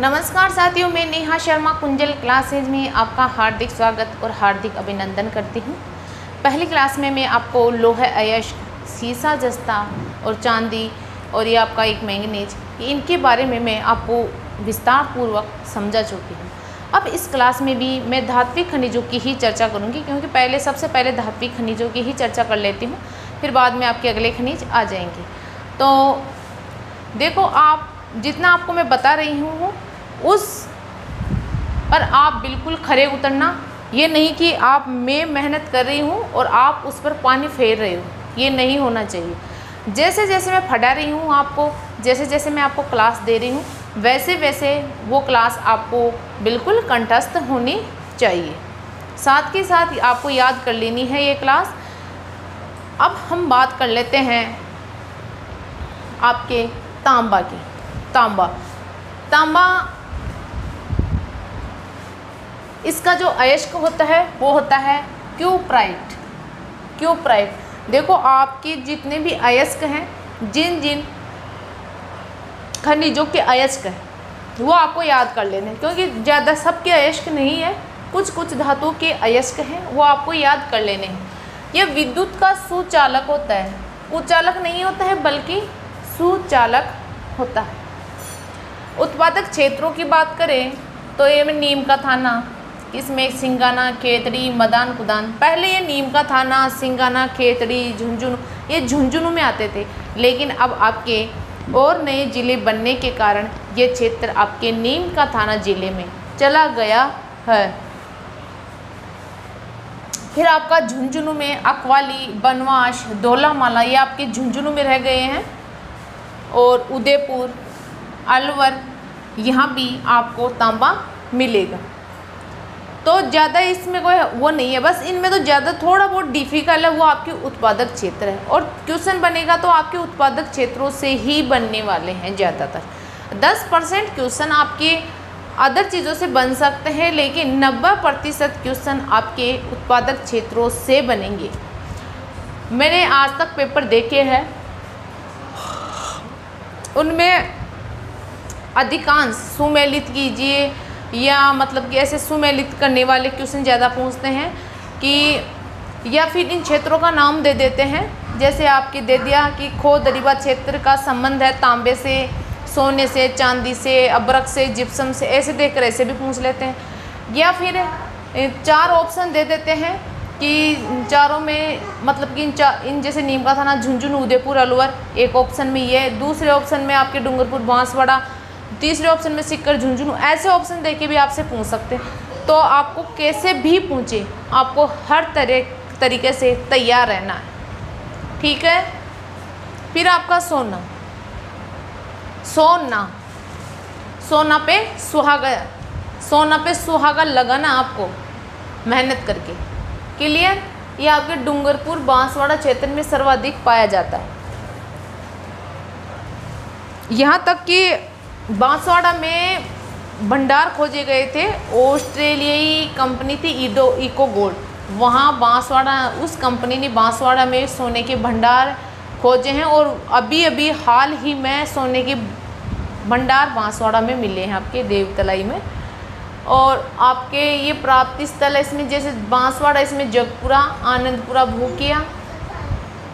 नमस्कार साथियों, मैं नेहा शर्मा कुंजल क्लासेज में आपका हार्दिक स्वागत और हार्दिक अभिनंदन करती हूँ। पहली क्लास में मैं आपको लोहा अयस्क, सीसा जस्ता और चांदी और ये आपका एक मैंगनीज, इनके बारे में मैं आपको विस्तार पूर्वक समझा चुकी हूँ। अब इस क्लास में भी मैं धात्विक खनिजों की ही चर्चा करूँगी, क्योंकि सबसे पहले धात्विक खनिजों की ही चर्चा कर लेती हूँ, फिर बाद में आपके अगले खनिज आ जाएंगे। तो देखो, आप जितना आपको मैं बता रही हूँ उस पर आप बिल्कुल खरे उतरना। ये नहीं कि मैं मेहनत कर रही हूँ और आप उस पर पानी फेर रहे हो, ये नहीं होना चाहिए। जैसे जैसे मैं पढ़ा रही हूँ आपको, जैसे जैसे मैं आपको क्लास दे रही हूँ, वैसे वैसे वो क्लास आपको बिल्कुल कंठस्थ होनी चाहिए। साथ के साथ आपको याद कर लेनी है ये क्लास। अब हम बात कर लेते हैं आपके तांबा की। तांबा इसका जो अयस्क होता है वो होता है क्यूप्राइट। देखो, आपके जितने भी अयस्क हैं, जिन जिन खनिजों के अयस्क हैं वो आपको याद कर लेने, क्योंकि ज़्यादा सबके अयस्क नहीं है, कुछ धातुओं के अयस्क हैं, वो आपको याद कर लेने हैं। यह विद्युत का सुचालक होता है, कुचालक नहीं होता है बल्कि सुचालक होता है। उत्पादक क्षेत्रों की बात करें तो ये में नीम का थाना, इसमें सिंगाना, खेतड़ी, मदान, कुदान। पहले ये नीम का थाना, सिंगाना, खेतड़ी, झुंझुनू, ये झुंझुनू में आते थे, लेकिन अब आपके और नए ज़िले बनने के कारण ये क्षेत्र आपके नीम का थाना ज़िले में चला गया है। फिर आपका झुंझुनू में अकवाली, बनवाश, धोलामाला, ये आपके झुंझुनू में रह गए हैं। और उदयपुर, अलवर, यहाँ भी आपको तांबा मिलेगा। तो ज़्यादा इसमें कोई वो नहीं है, बस इनमें तो ज़्यादा थोड़ा बहुत डिफ़िकल्ट है, वो आपके उत्पादक क्षेत्र है। और क्वेश्चन बनेगा तो आपके उत्पादक क्षेत्रों से ही बनने वाले हैं ज़्यादातर। 10% क्वेश्चन आपके अदर चीज़ों से बन सकते हैं, लेकिन 90% क्वेश्चन आपके उत्पादक क्षेत्रों से बनेंगे। मैंने आज तक पेपर देखे हैं, उनमें अधिकांश सुमेलित कीजिए या मतलब कि ऐसे सुमेलित करने वाले क्वेश्चन ज़्यादा पूछते हैं कि या फिर इन क्षेत्रों का नाम दे देते हैं। जैसे आपके दे दिया कि खो दरीबा क्षेत्र का संबंध है तांबे से, सोने से, चांदी से, अब्रक से, जिप्सम से, ऐसे देखकर ऐसे भी पूछ लेते हैं। या फिर 4 ऑप्शन दे देते हैं कि चारों में मतलब कि इन जैसे नीम का थाना, झुंझुनू, उदयपुर, अलवर, एक ऑप्शन में ये, दूसरे ऑप्शन में आपके डूंगरपुर, बांसवाड़ा, तीसरे ऑप्शन में सिक्कर, झुंझुनू, ऐसे ऑप्शन देके भी आपसे पूछ सकते हैं। तो आपको कैसे भी पूछे, आपको हर तरीके से तैयार रहना है, ठीक है। फिर आपका सोना पे सुहागा लगाना आपको मेहनत करके। क्लियर? ये आपके डूंगरपुर, बांसवाड़ा क्षेत्र में सर्वाधिक पाया जाता है। यहाँ तक कि बांसवाड़ा में भंडार खोजे गए थे, ऑस्ट्रेलियाई कंपनी थी इको गोल्ड, वहाँ बांसवाड़ा, उस कंपनी ने बांसवाड़ा में सोने के भंडार खोजे हैं। और अभी अभी हाल ही में सोने के भंडार बांसवाड़ा में मिले हैं आपके देवतलाई में। और आपके ये प्राप्ति स्थल है, इसमें जैसे बांसवाड़ा, इसमें जगपुरा, आनंदपुरा, भूकिया,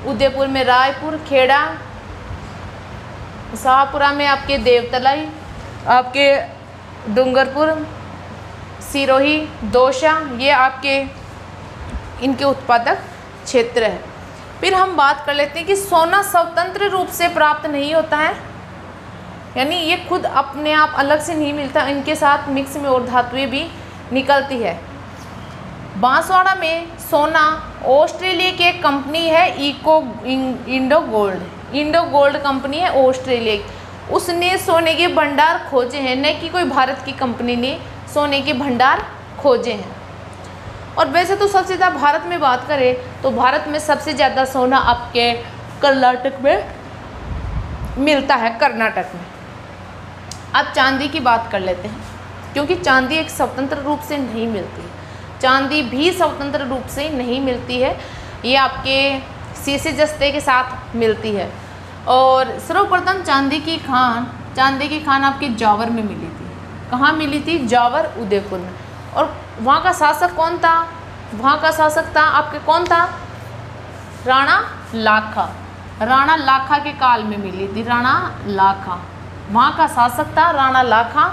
उदयपुर में रायपुर, खेड़ा, शाहपुरा में आपके देवतलाई, आपके डूंगरपुर, सिरोही, दौसा, ये आपके इनके उत्पादक क्षेत्र है। फिर हम बात कर लेते हैं कि सोना स्वतंत्र रूप से प्राप्त नहीं होता है, यानी ये खुद अपने आप अलग से नहीं मिलता, इनके साथ मिक्स में और धातुएं भी निकलती है। बांसवाड़ा में सोना ऑस्ट्रेलिया की एक कंपनी है, इंडो गोल्ड कंपनी है ऑस्ट्रेलिया की, उसने सोने के भंडार खोजे हैं, न कि कोई भारत की कंपनी ने सोने के भंडार खोजे हैं। और वैसे तो सबसे ज़्यादा भारत में बात करें तो भारत में सबसे ज़्यादा सोना आपके कर्नाटक में मिलता है, कर्नाटक में। अब चांदी की बात कर लेते हैं, क्योंकि चांदी एक स्वतंत्र रूप से नहीं मिलती है, चांदी भी स्वतंत्र रूप से नहीं मिलती है, ये आपके शीशे जस्ते के साथ मिलती है। और सर्वप्रथम चांदी की खान आपके जावर में मिली थी। कहाँ मिली थी? जावर, उदयपुर में। और वहाँ का शासक कौन था? वहाँ का शासक था आपके कौन था? राणा लाखा। राणा लाखा के काल में मिली थी, राणा लाखा। वहाँ का शासक था राणा लाखा।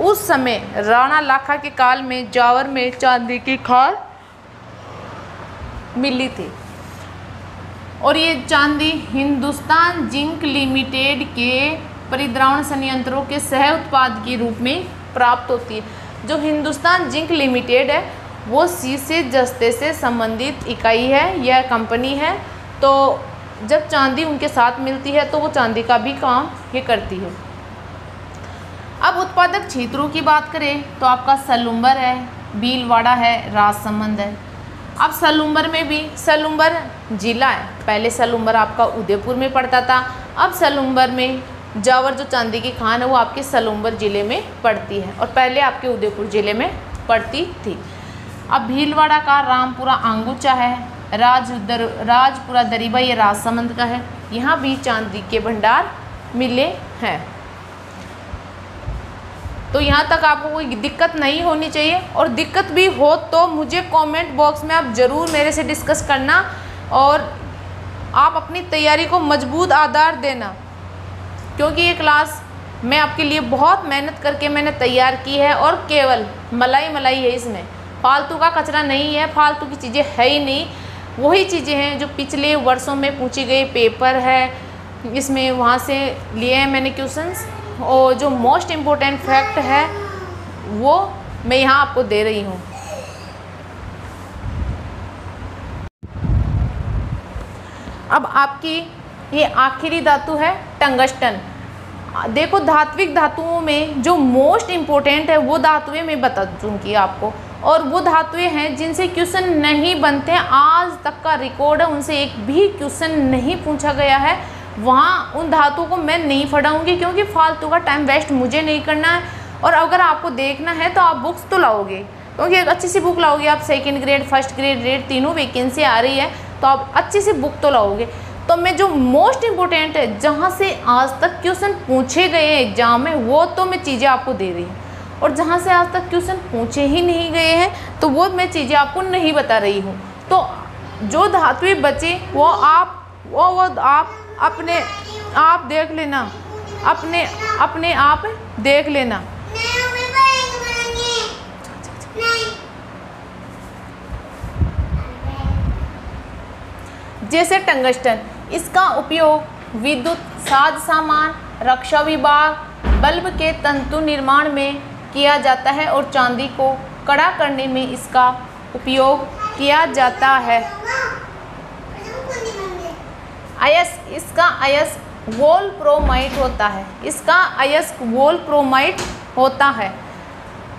उस समय राणा लाखा के काल में जावर में चांदी की खान मिली थी। और ये चांदी हिंदुस्तान जिंक लिमिटेड के परिद्रावण संयंत्रों के सह उत्पाद के रूप में प्राप्त होती है। जो हिंदुस्तान जिंक लिमिटेड है वो शीशे जस्ते से संबंधित इकाई है, यह कंपनी है। तो जब चांदी उनके साथ मिलती है तो वो चांदी का भी काम ये करती है। अब उत्पादक क्षेत्रों की बात करें तो आपका सलूम्बर है, भीलवाड़ा है, राजसमंद है। अब सलूम्बर में भी, सलूम्बर जिला है, पहले सलूम्बर आपका उदयपुर में पड़ता था। अब सलूम्बर में जावर जो चांदी की खान है वो आपके सलूम्बर ज़िले में पड़ती है और पहले आपके उदयपुर ज़िले में पड़ती थी। अब भीलवाड़ा का रामपुरा आंगूचा है, राजपुरा दरीबा ये राजसमंद का है। यहाँ भी चांदी के भंडार मिले हैं। तो यहाँ तक आपको कोई दिक्कत नहीं होनी चाहिए, और दिक्कत भी हो तो मुझे कमेंट बॉक्स में आप ज़रूर मेरे से डिस्कस करना और आप अपनी तैयारी को मजबूत आधार देना, क्योंकि ये क्लास मैं आपके लिए बहुत मेहनत करके मैंने तैयार की है और केवल मलाई है, इसमें फालतू का कचरा नहीं है, फालतू की चीज़ें है ही नहीं। वही चीज़ें हैं जो पिछले वर्षों में पूछी गई पेपर है, इसमें वहाँ से लिए हैं मैंने क्वेश्चंस, और जो मोस्ट इम्पोर्टेंट फैक्ट है वो मैं यहाँ आपको दे रही हूँ। अब आपकी ये आखिरी धातु है टंगस्टन। देखो धात्विक धातुओं में जो मोस्ट इम्पोर्टेंट है वो धातुएं मैं बता दूँगी आपको, और वो धातुएं हैं जिनसे क्वेश्चन नहीं बनते हैं। आज तक का रिकॉर्ड है, उनसे एक भी क्वेश्चन नहीं पूछा गया है। वहाँ उन धातुओं को मैं नहीं पढ़ाऊँगी क्योंकि फालतू का टाइम वेस्ट मुझे नहीं करना है। और अगर आपको देखना है तो आप बुक्स तो लाओगे, क्योंकि एक अच्छी सी बुक लाओगे। आप सेकंड ग्रेड, फर्स्ट ग्रेड तीनों वैकेंसी आ रही है, तो आप अच्छी सी बुक तो लाओगे। तो मैं जो मोस्ट इम्पोर्टेंट है, जहाँ से आज तक क्वेश्चन पूछे गए हैं एग्जाम में, वो तो मैं चीज़ें आपको दे रही हूँ। और जहाँ से आज तक क्वेश्चन पूछे ही नहीं गए हैं तो वो मैं चीज़ें आपको नहीं बता रही हूँ। तो जो धातुएं बचे वो आप अपने आप देख लेना, अपने आप देख लेना। जैसे टंगस्टन, इसका उपयोग विद्युत साज सामान, रक्षा विभाग, बल्ब के तंतु निर्माण में किया जाता है और चांदी को कड़ा करने में इसका उपयोग किया जाता है। इसका अयस्क वोल्फ्रामाइट होता है, इसका अयस्क वोल्फ्रामाइट होता है।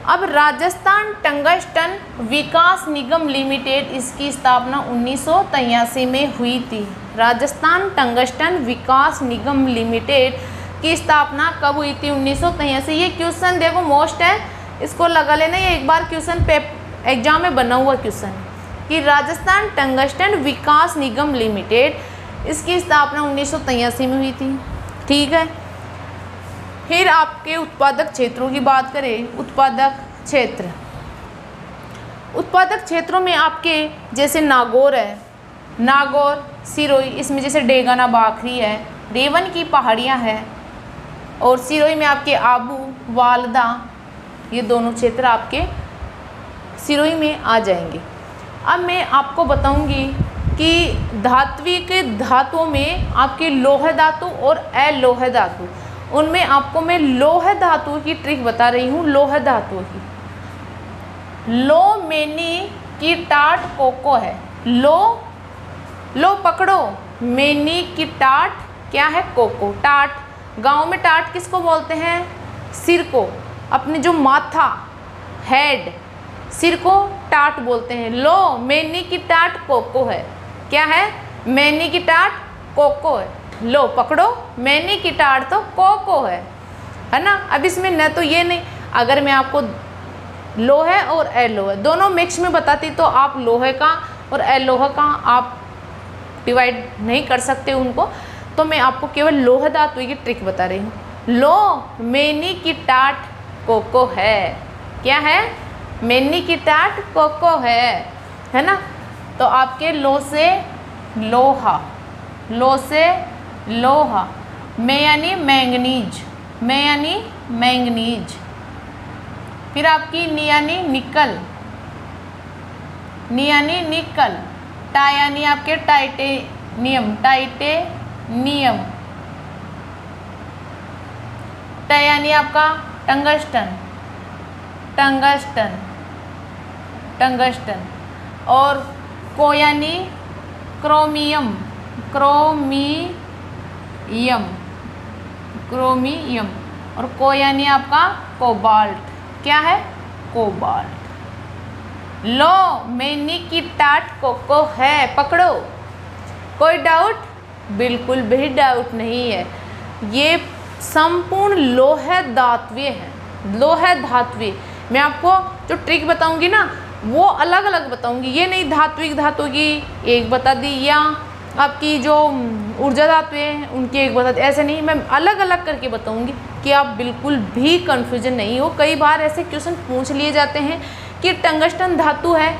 अब राजस्थान टंगस्टन विकास निगम लिमिटेड, इसकी स्थापना 1983 में हुई थी। राजस्थान टंगस्टन विकास निगम लिमिटेड की स्थापना कब हुई थी? 1983। ये क्वेश्चन देखो मोस्ट है, इसको लगा लेना। ये एक बार क्वेश्चन एग्जाम में बना हुआ क्वेश्चन है कि राजस्थान टंगस्टन विकास निगम लिमिटेड, इसकी स्थापना 1983 में हुई थी। ठीक है। फिर आपके उत्पादक क्षेत्रों की बात करें, उत्पादक क्षेत्रों में आपके जैसे नागौर है, नागौर, सिरोही, इसमें जैसे डेगाना बाखरी है, रेवन की पहाड़ियाँ हैं, और सिरोही में आपके आबू, वालदा, ये दोनों क्षेत्र आपके सिरोही में आ जाएंगे। अब मैं आपको बताऊंगी कि धात्विक धातुओं में आपके लोह धातु और अलोह धातु, उनमें आपको मैं लोह धातु की ट्रिक बता रही हूँ। लोह धातु की लो मैनी की टाट कोको है। लो पकड़ो, मैनी की टाट क्या है? कोको। टाट, गांव में टाट किसको बोलते हैं? सिर को, अपने जो माथा, हेड, सिर को टाट बोलते हैं। लो मैनी की टाट कोको है। क्या है? मैनी की टाट कोको है। लो पकड़ो, मैनी की टाट तो कोको है ना। अब इसमें न तो ये नहीं, अगर मैं आपको लोहे और अलोहे दोनों मिक्स में बताती तो आप लोहे का और अलोहे का आप डिवाइड नहीं कर सकते उनको, तो मैं आपको केवल लोह धातु की ट्रिक बता रही हूँ। लो मैनी की टाट कोको है। क्या है? मेनी की टाट कोको है ना। तो आपके लो से लोहा, लो से लोहा, में यानी मैंगनीज, में यानी मैंगनीज। फिर आपकी नी यानी निकल, नी यानी निकल। टा यानी आपके टाइटेनियम, टाइटेनियम। ट यानी आपका टंगस्टन, टंगस्टन, टंगस्टन। और को यानी क्रोमियम, क्रोमियम, क्रोमियम। और को यानी आपका कोबाल्ट। क्या है? कोबाल्ट। लो मेनी की टाट कोको है, पकड़ो। कोई डाउट? बिल्कुल भी डाउट नहीं है। ये संपूर्ण लोह धात्वीय है, लोह धात्वीय। मैं आपको जो ट्रिक बताऊंगी ना वो अलग अलग बताऊंगी, ये नहीं धात्विक धातु की एक बता दी या आपकी जो ऊर्जा धातु है उनकी एक बता दी, ऐसे नहीं, मैं अलग अलग करके बताऊंगी कि आप बिल्कुल भी कंफ्यूजन नहीं हो। कई बार ऐसे क्वेश्चन पूछ लिए जाते हैं कि टंगस्टन धातु है,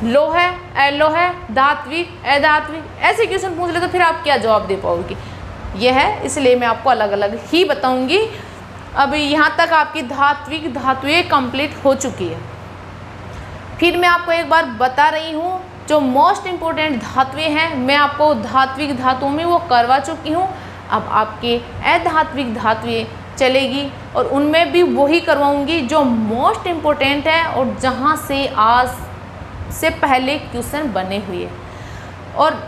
लोह है, अलोह है, धात्विक, अधात्विक, ऐसे क्वेश्चन पूछ ले तो फिर आप क्या जवाब दे पाओगे। यह है, इसलिए मैं आपको अलग अलग ही बताऊंगी। अब यहाँ तक आपकी धात्विक धातुएं कंप्लीट हो चुकी है। फिर मैं आपको एक बार बता रही हूँ जो मोस्ट इम्पोर्टेंट धातुएं हैं मैं आपको धात्विक धातुओं में वो करवा चुकी हूँ। अब आपके अधात्विक धातुएं चलेगी और उनमें भी वही करवाऊंगी जो मोस्ट इम्पोर्टेंट है और जहाँ से आज से पहले क्वेश्चन बने हुए। और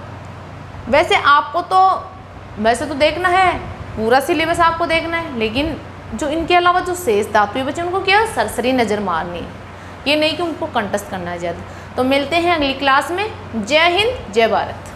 वैसे तो देखना है, पूरा सिलेबस आपको देखना है, लेकिन जो इनके अलावा जो शेष धातुएं बचे उनको क्या सरसरी नज़र मारनी है, ये नहीं कि उनको कंटस्ट करना है ज़्यादा। तो मिलते हैं अगली क्लास में। जय हिंद, जय भारत।